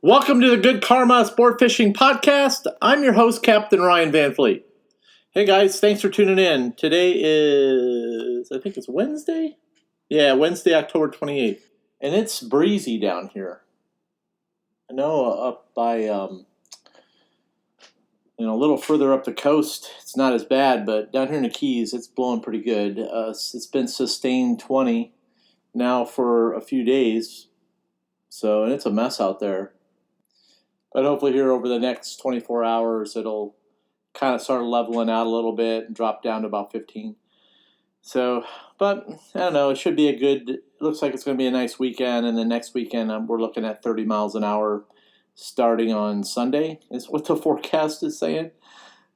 Welcome to the Good Karma Sport Fishing Podcast. I'm your host, Captain Ryan Van Fleet. Hey guys, thanks for tuning in. Today is, I think it's Wednesday? Yeah, Wednesday, October 28th. And it's breezy down here. I know up by, a little further up the coast, it's not as bad, but down here in the Keys, it's blowing pretty good. It's been sustained 20 now for a few days. So, and it's a mess out there. But hopefully here over the next 24 hours, it'll kind of start leveling out a little bit and drop down to about 15. So, but I don't know, it should be it looks like it's going to be a nice weekend. And the next weekend, we're looking at 30 miles an hour starting on Sunday, is what the forecast is saying.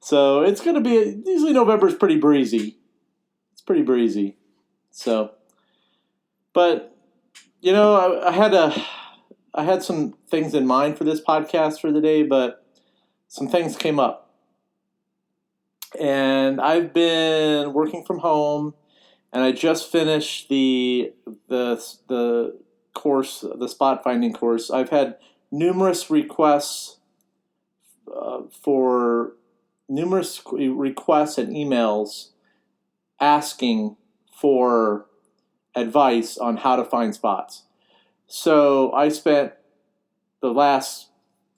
So it's going to be, usually November is pretty breezy. It's pretty breezy. So, but, I had some things in mind for this podcast for the day, but some things came up. And I've been working from home, and I just finished the course, the spot finding course. I've had numerous requests and emails asking for advice on how to find spots. So I spent the last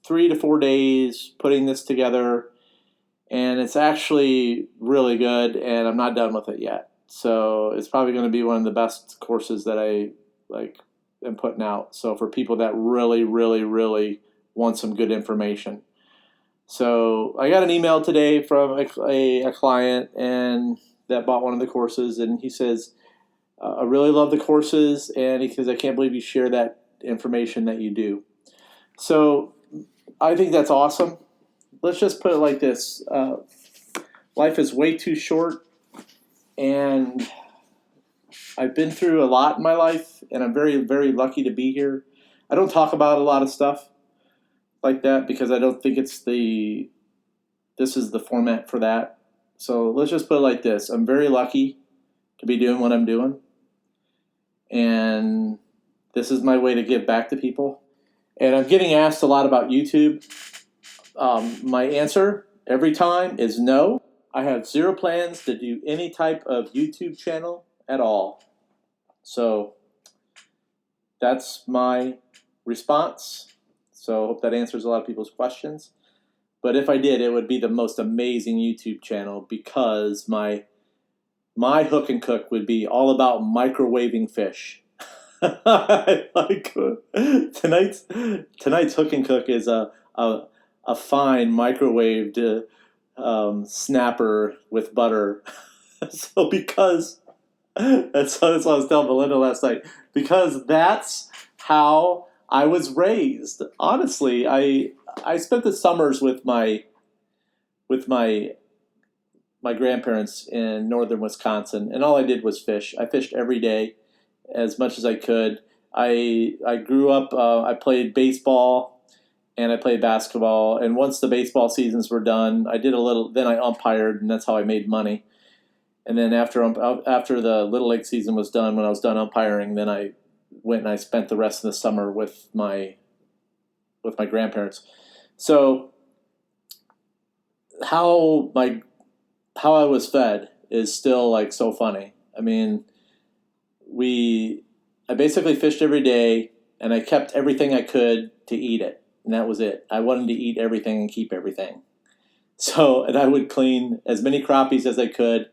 3 to 4 days putting this together, and it's actually really good, and I'm not done with it yet. So it's probably going to be one of the best courses that I am putting out. So for people that really, really, really want some good information. So I got an email today from a client and that bought one of the courses, and he says, I really love the courses, and he says, I can't believe you share that information that you do. So I think that's awesome. Let's just put it like this. Life is way too short, and I've been through a lot in my life, and I'm very, very lucky to be here. I don't talk about a lot of stuff like that because I don't think this is the format for that. So let's just put it like this. I'm very lucky to be doing what I'm doing. And this is my way to give back to people. And I'm getting asked a lot about YouTube. My answer every time is no. I have zero plans to do any type of YouTube channel at all. So that's my response. So I hope that answers a lot of people's questions. But if I did, it would be the most amazing YouTube channel because my hook and cook would be all about microwaving fish. Tonight's hook and cook is a fine microwaved snapper with butter. So because that's what I was telling Belinda last night. Because that's how I was raised. Honestly, I spent the summers with my grandparents in northern Wisconsin, and all I did was fish. I fished every day as much as I could. I grew up, I played baseball and I played basketball, and once the baseball seasons were done, then I umpired, and that's how I made money. And then after the Little League season was done, when I was done umpiring, then I went and I spent the rest of the summer with my grandparents. So how I was fed is still so funny. I mean, I basically fished every day, and I kept everything I could to eat it, and that was it. I wanted to eat everything and keep everything. So, and I would clean as many crappies as I could,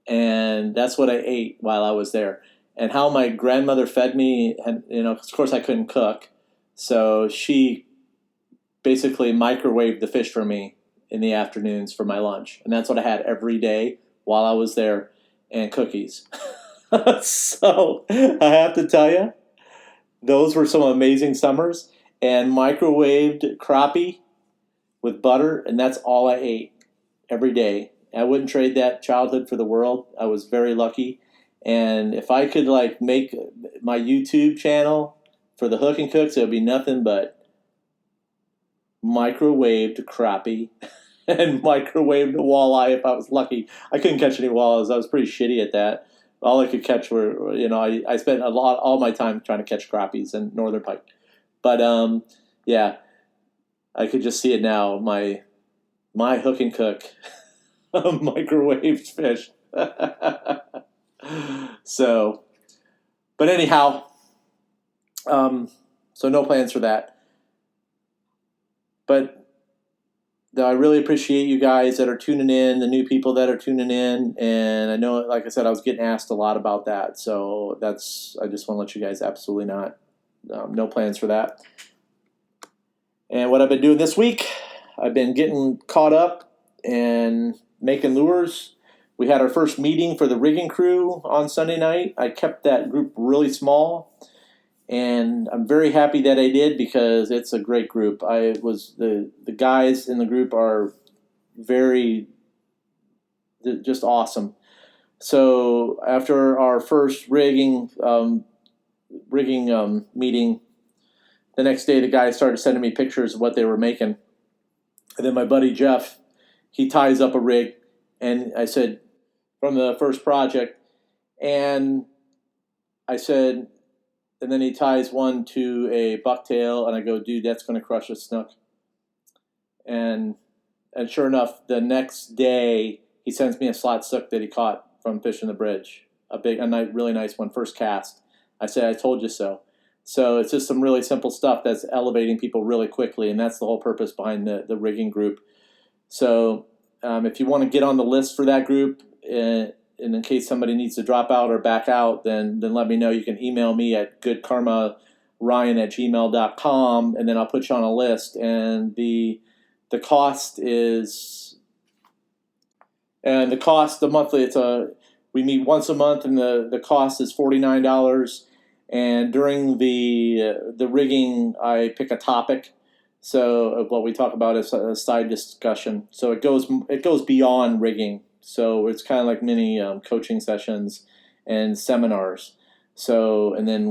and that's what I ate while I was there. And how my grandmother fed me, and of course I couldn't cook, so she basically microwaved the fish for me in the afternoons for my lunch. And that's what I had every day while I was there, and cookies. So I have to tell you, those were some amazing summers, and microwaved crappie with butter, and that's all I ate every day. I wouldn't trade that childhood for the world. I was very lucky. And if I could make my YouTube channel for the hook and cooks, it would be nothing but microwaved crappie and microwaved walleye if I was lucky. I couldn't catch any walleyes. I was pretty shitty at that. All I could catch were, I spent all my time trying to catch crappies and northern pike. But, yeah. I could just see it now. My hook and cook microwaved fish. So, but anyhow, so no plans for that. But I really appreciate you guys that are tuning in, the new people that are tuning in. And I know, like I said, I was getting asked a lot about that. So I just want to let you guys absolutely not, no plans for that. And what I've been doing this week, I've been getting caught up and making lures. We had our first meeting for the rigging crew on Sunday night. I kept that group really small. And I'm very happy that I did because it's a great group. The guys in the group are just awesome. So after our first rigging meeting, the next day the guys started sending me pictures of what they were making. And then my buddy Jeff, he ties up a rig, and I said, from the first project, and I said, and then he ties one to a bucktail, and I go, dude, that's going to crush a snook. And sure enough, the next day he sends me a slot snook that he caught from fishing the bridge, a really nice one, first cast. I said, I told you so. So it's just some really simple stuff that's elevating people really quickly, and that's the whole purpose behind the rigging group. So if you want to get on the list for that group, and in case somebody needs to drop out or back out, then let me know. You can email me at goodkarmaryan@gmail.com, and then I'll put you on a list. And the cost is, the monthly, we meet once a month, and the cost is $49. And during the rigging, I pick a topic. So what we talk about is a side discussion. So it goes beyond rigging. So it's kind of like mini coaching sessions and seminars. So, and then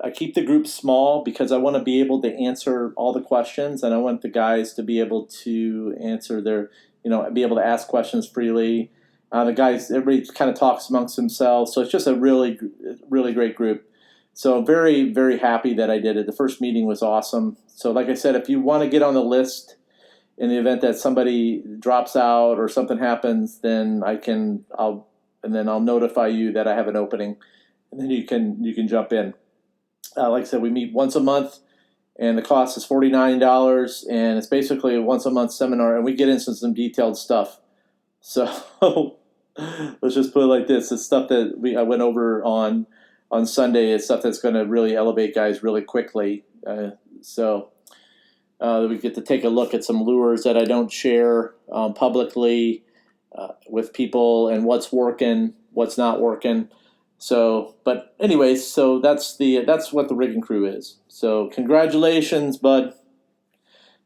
I keep the group small because I want to be able to answer all the questions, and I want the guys to be able to answer be able to ask questions freely. The guys, everybody kind of talks amongst themselves. So it's just a really, really great group. So very, very happy that I did it. The first meeting was awesome. So like I said, if you want to get on the list, in the event that somebody drops out or something happens, then I'll notify you that I have an opening, and then you can jump in. Like I said, we meet once a month, and the cost is $49, and it's basically a once a month seminar, and we get into some detailed stuff. So let's just put it like this: the stuff that I went over on Sunday is stuff that's going to really elevate guys really quickly. We get to take a look at some lures that I don't share publicly with people, and what's working, what's not working. So, but anyways, so that's what the rigging crew is. So congratulations, bud,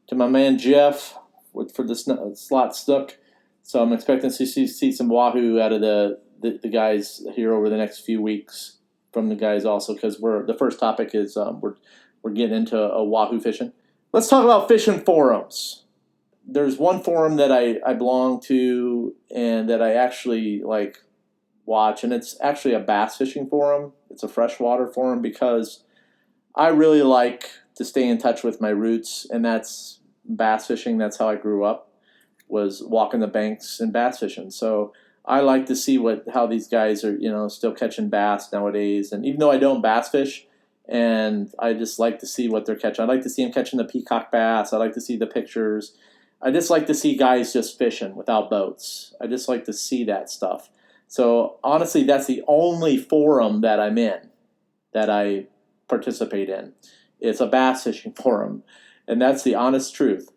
to my man Jeff for the slot snook. So I'm expecting to see some wahoo out of the guys here over the next few weeks from the guys also, because the first topic is we're getting into a wahoo fishing. Let's talk about fishing forums. There's one forum that I belong to and that I actually watch, and it's actually a bass fishing forum. It's a freshwater forum because I really like to stay in touch with my roots, and that's bass fishing. That's how I grew up, was walking the banks and bass fishing. So I like to see how these guys are, still catching bass nowadays. And even though I don't bass fish, and I just like to see what they're catching. I like to see them catching the peacock bass. I like to see the pictures. I just like to see guys just fishing without boats. I just like to see that stuff. So honestly, that's the only forum that I'm in, that I participate in. It's a bass fishing forum, and that's the honest truth.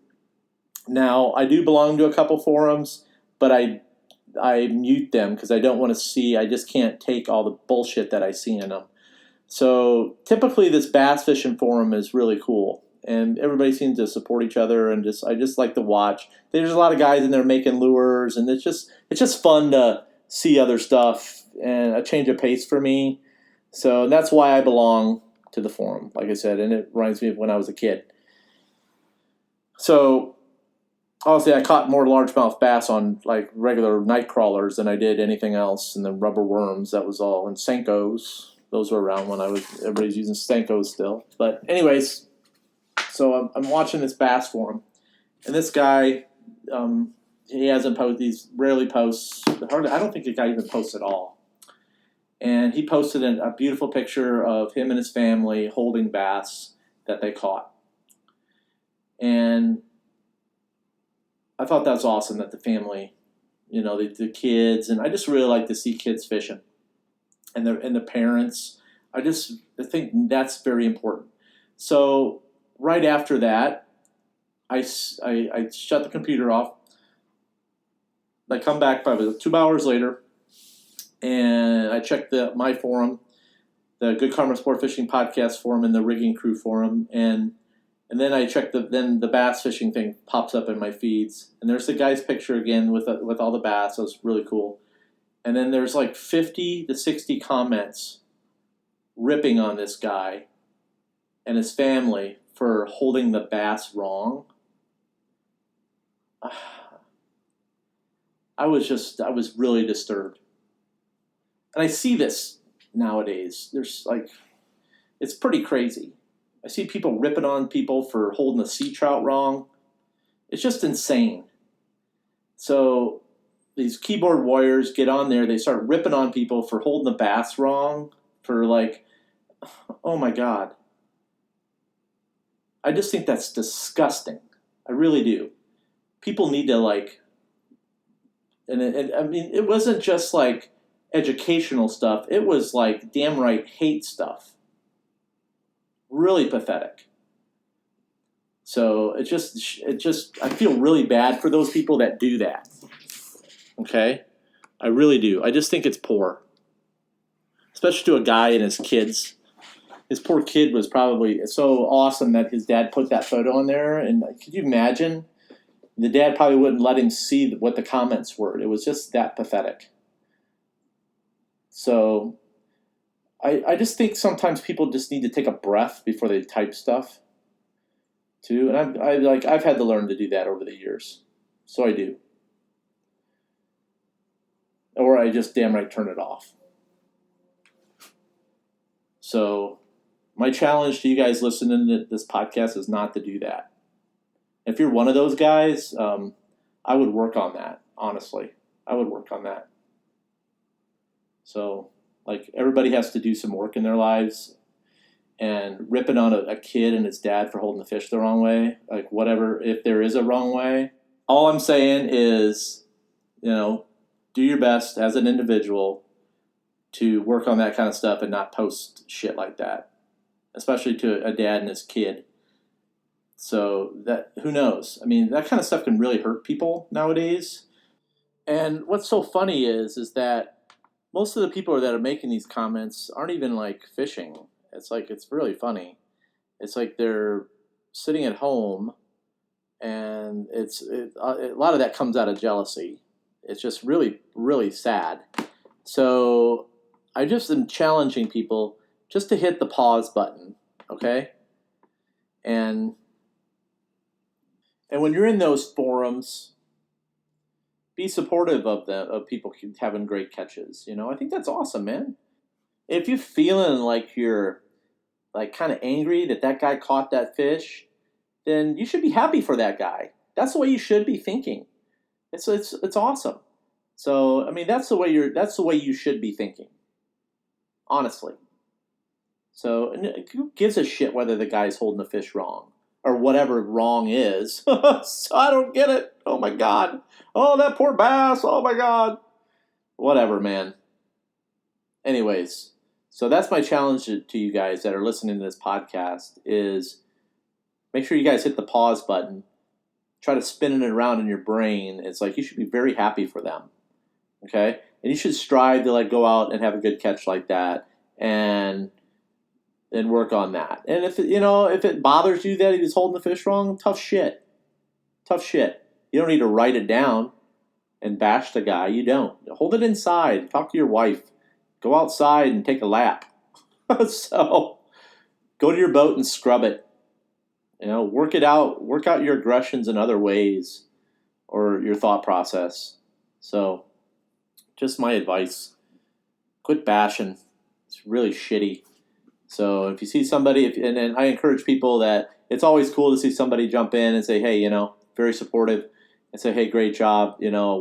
Now, I do belong to a couple forums, but I mute them because I don't want to see. I just can't take all the bullshit that I see in them. So typically this bass fishing forum is really cool, and everybody seems to support each other, and I just like to watch. There's a lot of guys in there making lures, and it's just fun to see other stuff and a change of pace for me. So that's why I belong to the forum, like I said, and it reminds me of when I was a kid. So honestly, I caught more largemouth bass on regular night crawlers than I did anything else, and the rubber worms, that was all, and Senkos. Those were around when everybody's using Senkos still. But anyways, So I'm watching this bass forum, and this guy, he hasn't posted. He rarely posts. Hardly, I don't think the guy even posts at all. And he posted a beautiful picture of him and his family holding bass that they caught. And I thought that was awesome that the family, the kids, and I just really like to see kids fishing, and the parents. I think that's very important. So right after that, I shut the computer off. I come back probably 2 hours later, and I checked my forum, the Good Karma Sport Fishing Podcast forum, and the Rigging Crew forum, and then I checked the bass fishing thing pops up in my feeds, and there's the guy's picture again with all the bass. That was really cool. And then there's like 50 to 60 comments ripping on this guy and his family for holding the bass wrong. I was really disturbed. And I see this nowadays. It's pretty crazy. I see people ripping on people for holding the sea trout wrong. It's just insane. So these keyboard warriors get on there, they start ripping on people for holding the bass wrong, for oh my God. I just think that's disgusting. I really do. People need to and I mean, it wasn't just educational stuff. It was damn right hate stuff. Really pathetic. So it just I feel really bad for those people that do that. Okay? I really do. I just think it's poor. Especially to a guy and his kids. His poor kid was probably so awesome that his dad put that photo on there. And could you imagine? The dad probably wouldn't let him see what the comments were. It was just that pathetic. So I just think sometimes people just need to take a breath before they type stuff too. And I've had to learn to do that over the years. So I do. Or I just damn right turn it off. So my challenge to you guys listening to this podcast is not to do that. If you're one of those guys, I would work on that, honestly. I would work on that. So, everybody has to do some work in their lives, and ripping on a kid and his dad for holding the fish the wrong way, whatever, if there is a wrong way. All I'm saying is, do your best as an individual to work on that kind of stuff and not post shit like that, especially to a dad and his kid. So that, who knows? I mean, that kind of stuff can really hurt people nowadays. And what's so funny is that most of the people that are making these comments aren't even fishing. It's really funny. It's they're sitting at home, and a lot of that comes out of jealousy. It's just really, really sad. So I just am challenging people just to hit the pause button, okay? And when you're in those forums, be supportive of people having great catches. I think that's awesome, man. If you're feeling like you're kind of angry that guy caught that fish, then you should be happy for that guy. That's the way you should be thinking. It's awesome. So I mean, that's the way you should be thinking. Honestly. So who gives a shit whether the guy's holding the fish wrong? Or whatever wrong is. So I don't get it. Oh my God. Oh, that poor bass. Oh my God. Whatever, man. Anyways, so that's my challenge to you guys that are listening to this podcast is make sure you guys hit the pause button. Try to spin it around in your brain. It's you should be very happy for them. Okay? And you should strive to go out and have a good catch like that. And work on that. And if it bothers you that he was holding the fish wrong, tough shit. You don't need to write it down and bash the guy. You don't. Hold it inside. Talk to your wife. Go outside and take a lap. So go to your boat and scrub it. Work it out. Work out your aggressions in other ways or your thought process. So just my advice. Quit bashing. It's really shitty. So if you see somebody, and I encourage people that it's always cool to see somebody jump in and say, hey, very supportive, and say, hey, great job,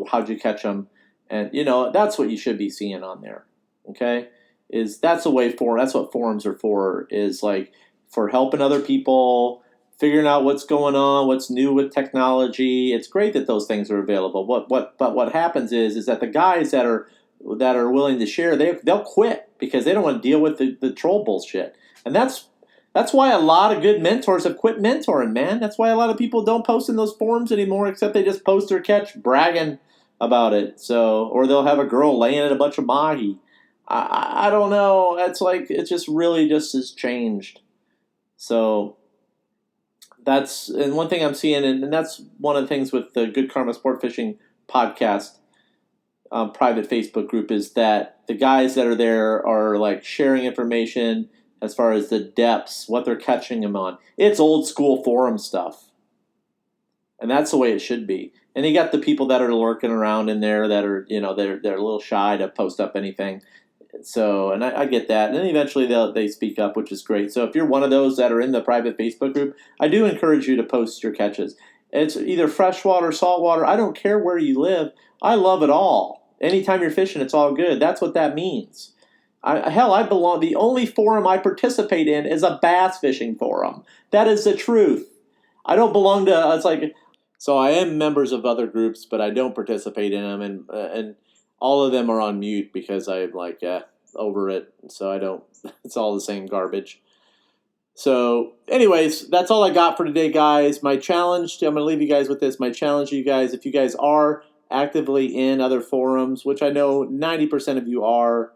how'd you catch them? And, that's what you should be seeing on there, okay? That's what forums are for, is like for helping other people, figuring out what's going on, what's new with technology. It's great that those things are available. But what happens is that the guys that are willing to share, they'll quit because they don't want to deal with the troll bullshit. And that's why a lot of good mentors have quit mentoring, man. That's why a lot of people don't post in those forums anymore, except they just post their catch bragging about it. So, or they'll have a girl laying at a bunch of mahi. I don't know. It's just really just has changed. So and one thing I'm seeing, and that's one of the things with the Good Karma Sport Fishing podcast private Facebook group, is that the guys that are there are like sharing information as far as the depths, what they're catching them on. It's old school forum stuff, and that's the way it should be. And you got the people that are lurking around in there that are they're a little shy to post up anything. So, and I get that. And then eventually they speak up, which is great. So if you're one of those that are in the private Facebook group, I do encourage you to post your catches. It's either freshwater, saltwater. I don't care where you live. I love it all. Anytime you're fishing, it's all good. That's what that means. The only forum I participate in is a bass fishing forum. That is the truth. I don't belong to, so I am members of other groups, but I don't participate in them. And all of them are on mute because I'm over it. So I don't, it's all the same garbage. So anyways, that's all I got for today, guys. My challenge, I'm going to leave you guys with this. My challenge to you guys, if you guys are actively in other forums, which I know 90% of you are,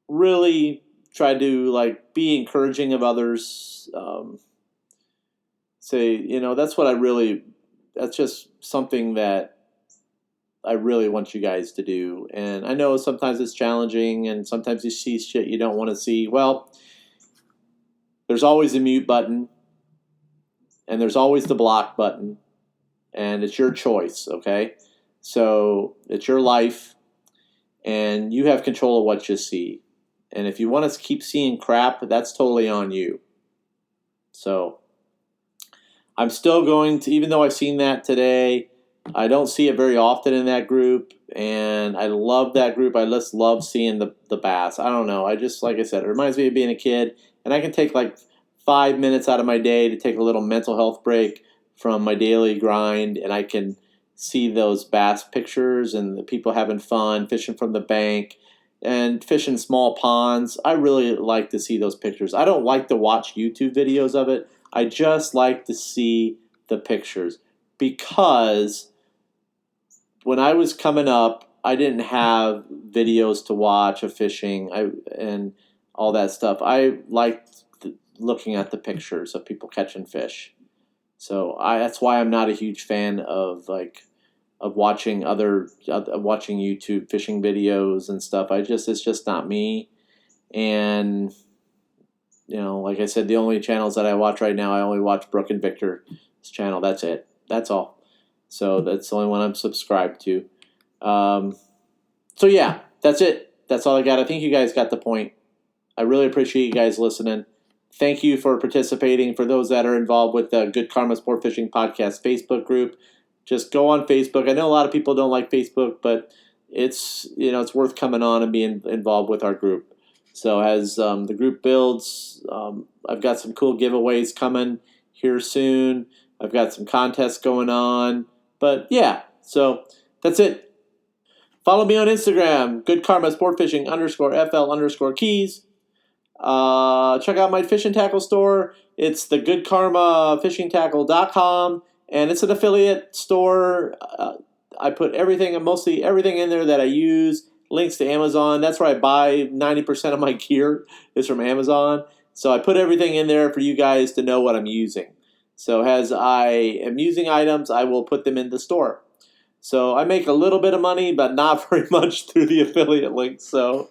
really try to be encouraging of others. That's just something that I really want you guys to do. And I know sometimes it's challenging and sometimes you see shit you don't want to see. Well, there's always a mute button and there's always the block button, and it's your choice, okay? So it's your life and you have control of what you see. And if you want to keep seeing crap, that's totally on you. So I'm still going to, even though I've seen that today, I don't see it very often in that group, and I love that group. I just love seeing the bass. I don't know. Like I said, it reminds me of being a kid, and I can take 5 minutes out of my day to take a little mental health break from my daily grind, and I can see those bass pictures and the people having fun, fishing from the bank and fishing small ponds. I really like to see those pictures. I don't like to watch YouTube videos of it. I just like to see the pictures, because when I was coming up, I didn't have videos to watch of fishing and all that stuff. I liked looking at the pictures of people catching fish. So that's why I'm not a huge fan of watching watching YouTube fishing videos and stuff. It's just not me. And like I said, the only channels that I watch right now, I only watch Brooke and Victor's channel. That's it. That's all. So that's the only one I'm subscribed to. So yeah, that's it. That's all I got. I think you guys got the point. I really appreciate you guys listening. Thank you for participating. For those that are involved with the Good Karma Sport Fishing Podcast Facebook group, just go on Facebook. I know a lot of people don't like Facebook, but it's worth coming on and being involved with our group. So as the group builds, I've got some cool giveaways coming here soon. I've got some contests going on. But yeah, so that's it. Follow me on Instagram, Good Karma Sport Fishing _FL_keys. Check out my fishing tackle store. It's the goodkarmafishingtackle.com, and it's an affiliate store. I put mostly everything in there that I use. Links to Amazon. That's where I buy 90% of my gear is from Amazon. So I put everything in there for you guys to know what I'm using. So as I am using items, I will put them in the store. So I make a little bit of money, but not very much through the affiliate links. So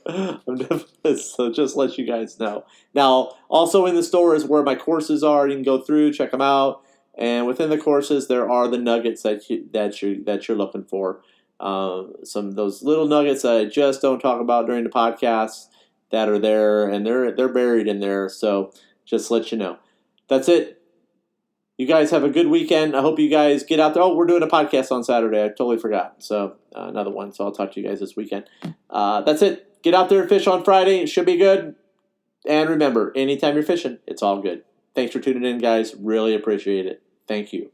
just let you guys know. Now, also in the store is where my courses are. You can go through, check them out. And within the courses, there are the nuggets that you're looking for. Some of those little nuggets that I just don't talk about during the podcast that are there, and they're buried in there. So just let you know. That's it. You guys have a good weekend. I hope you guys get out there. Oh, we're doing a podcast on Saturday. I totally forgot. So another one. So I'll talk to you guys this weekend. That's it. Get out there and fish on Friday. It should be good. And remember, anytime you're fishing, it's all good. Thanks for tuning in, guys. Really appreciate it. Thank you.